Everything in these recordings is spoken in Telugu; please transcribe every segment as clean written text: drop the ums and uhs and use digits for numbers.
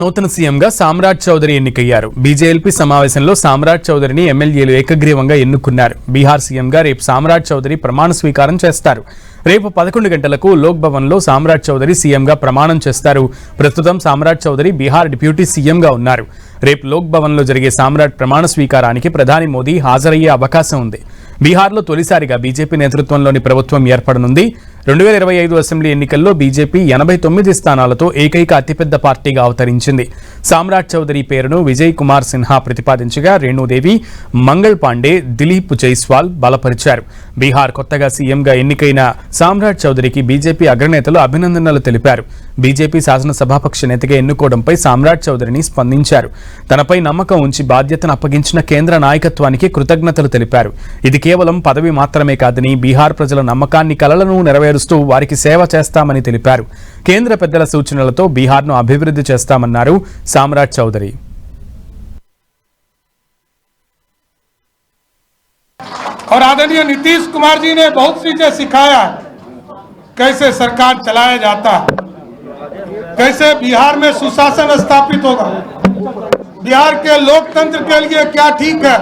నూతన సీఎంగా సామ్రాట్ చౌదరి ఎన్నికయ్యారు. బీజేపీ సమావేశంలో సామ్రాట్ చౌదరిని ఎమ్మెల్యేలు ఏకగ్రీవంగా ఎన్నుకున్నారు. బీహార్ సీఎంగా రేపు సామ్రాట్ చౌదరి ప్రమాణ స్వీకారం చేస్తారు. రేపు 11 గంటలకు లోక్ భవన్లో సామ్రాట్ చౌదరి సీఎంగా ప్రమాణం చేస్తారు. ప్రస్తుతం సామ్రాట్ చౌదరి బీహార్ డిప్యూటీ సీఎంగా ఉన్నారు. రేపు లోక్ భవన్లో జరిగే సామ్రాట్ ప్రమాణ స్వీకారానికి ప్రధాని మోదీ హాజరయ్యే అవకాశం ఉంది. బీహార్లో తొలిసారిగా బీజేపీ నేతృత్వంలోని ప్రభుత్వం ఏర్పడనుంది. 2025 అసెంబ్లీ ఎన్నికల్లో బీజేపీ 89 స్థానాలతో ఏకైక అతిపెద్ద పార్టీగా అవతరించింది. సామ్రాట్ చౌదరి పేరును విజయ్ కుమార్ సిన్హా ప్రతిపాదించగా రేణుదేవి, మంగళ్ పాండే, దిలీప్ జైస్వాల్ బలపరిచారు. బీహార్ కొత్తగా సీఎంగా ఎన్నికైన సామ్రాట్ చౌదరికి బీజేపీ అగ్రనేతలు అభినందనలు తెలిపారు. బీజేపీ శాసనసభాపక్ష నేతగా ఎన్నుకోవడంపై సామ్రాట్ చౌదరిని స్పందించారు. తనపై నమ్మకం ఉంచి బాధ్యతను అప్పగించిన కేంద్ర నాయకత్వానికి కృతజ్ఞతలు తెలిపారు. ఇది కేవలం పదవి మాత్రమే కాదని బీహార్ ప్రజల నమ్మకాన్ని, కలలను నెరవేరుస్తూ వారికి సేవ చేస్తామని తెలిపారు. కేంద్ర పెద్దల సూచనలతో బీహార్ను అభివృద్ధి చేస్తామన్నారు సామ్రాట్ చౌదరి. और आदरणीय नीतीश कुमार जी ने बहुत चीजें सिखाया है, कैसे सरकार चलाया जाता है, कैसे बिहार में सुशासन स्थापित होगा, बिहार के लोकतंत्र के लिए क्या ठीक है।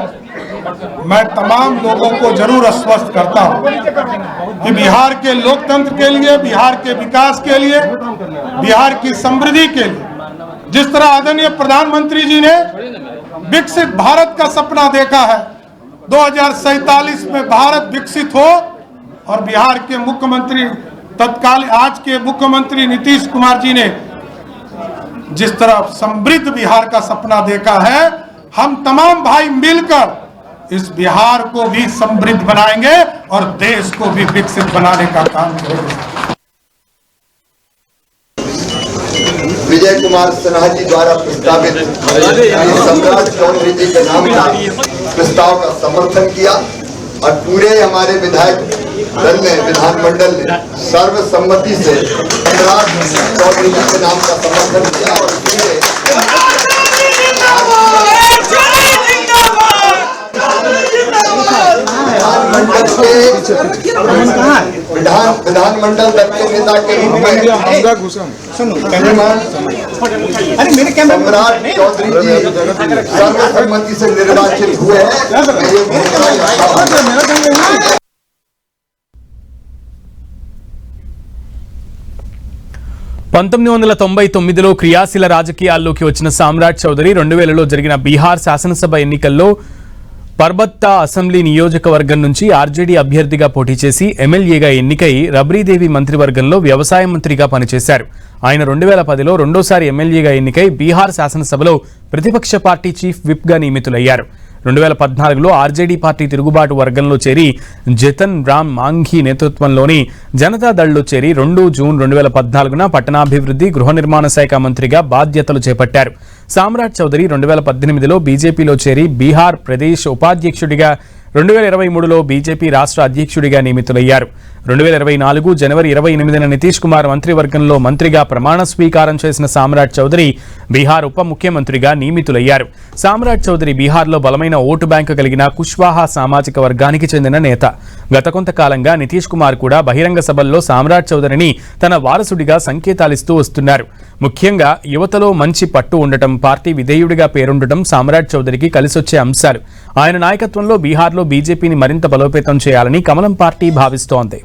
मैं तमाम लोगों को जरूर आश्वस्त करता हूं कि बिहार के लोकतंत्र के लिए, बिहार के विकास के लिए, बिहार की समृद्धि के लिए जिस तरह आदरणीय प्रधानमंत्री जी ने विकसित भारत का सपना देखा है, 2047 में भारत विकसित हो, और बिहार के मुख्यमंत्री तत्काल आज के मुख्यमंत्री नीतीश कुमार जी ने जिस तरह समृद्ध बिहार का सपना देखा है, हम तमाम भाई मिलकर इस बिहार को भी समृद्ध बनाएंगे और देश को भी विकसित बनाने का काम करेंगे। विजय कुमार सिन्हा जी द्वारा प्रस्तावित सम्राट चौधरी जी के नाम का प्रस्ताव का समर्थन किया और पूरे हमारे विधायक दल ने, विधानमंडल ने सर्वसम्मति से सम्राट चौधरी जी के नाम का समर्थन किया और विधानमंडल दल के नेता के रूप में सम्राट चौधरी जी सर्वसम्मति से निर्वाचित हुए हैं। 1999లో క్రియాశీల రాజకీయాల్లోకి వచ్చిన సామ్రాట్ చౌదరి 2000లో జరిగిన బీహార్ శాసనసభ ఎన్నికల్లో పర్బత్తా అసెంబ్లీ నియోజకవర్గం నుంచి ఆర్జేడీ అభ్యర్థిగా పోటీ చేసి ఎమ్మెల్యేగా ఎన్నికై రబ్రీదేవి మంత్రివర్గంలో వ్యవసాయ మంత్రిగా పనిచేశారు. ఆయన 2010లో రెండోసారి ఎమ్మెల్యేగా ఎన్నికై బీహార్ శాసనసభలో ప్రతిపక్ష పార్టీ చీఫ్ విప్గా నియమితులయ్యారు. 2014లో ఆర్జేడీ పార్టీ తిరుగుబాటు వర్గంలో చేరి జతన్ రామ్ మాంఘీ నేతృత్వంలోని జనతాదళ్లో చేరి 2 జూన్ 2014న పట్టణాభివృద్ధి, గృహ నిర్మాణ శాఖ మంత్రిగా బాధ్యతలు చేపట్టారు. సామ్రాట్ చౌదరి 2018లో బీజేపీలో చేరి బీహార్ ప్రదేశ్ ఉపాధ్యక్షుడిగా, 2023లో బీజేపీ రాష్ట్ర అధ్యక్షుడిగా నియమితులయ్యారు. 2024 జనవరి 28న నితీష్ కుమార్ మంత్రివర్గంలో మంత్రిగా ప్రమాణ స్వీకారం చేసిన సామ్రాట్ చౌదరి బీహార్ ఉప ముఖ్యమంత్రిగా నియమితులయ్యారు. సామ్రాట్ చౌదరి బీహార్లో బలమైన ఓటు బ్యాంకు కలిగిన కుష్వాహా సామాజిక వర్గానికి చెందిన నేత. గత కొంతకాలంగా నితీష్ కుమార్ కూడా బహిరంగ సభల్లో సామ్రాట్ చౌదరిని తన వారసుడిగా సంకేతాలిస్తూ వస్తున్నారు. ముఖ్యంగా యువతలో మంచి పట్టు ఉండటం, పార్టీ విధేయుడిగా పేరుండటం సామ్రాట్ చౌదరికి కలిసొచ్చే అంశాలు. ఆయన నాయకత్వంలో బీహార్లో బీజేపీని మరింత బలోపేతం చేయాలని కమలం పార్టీ భావిస్తోంది.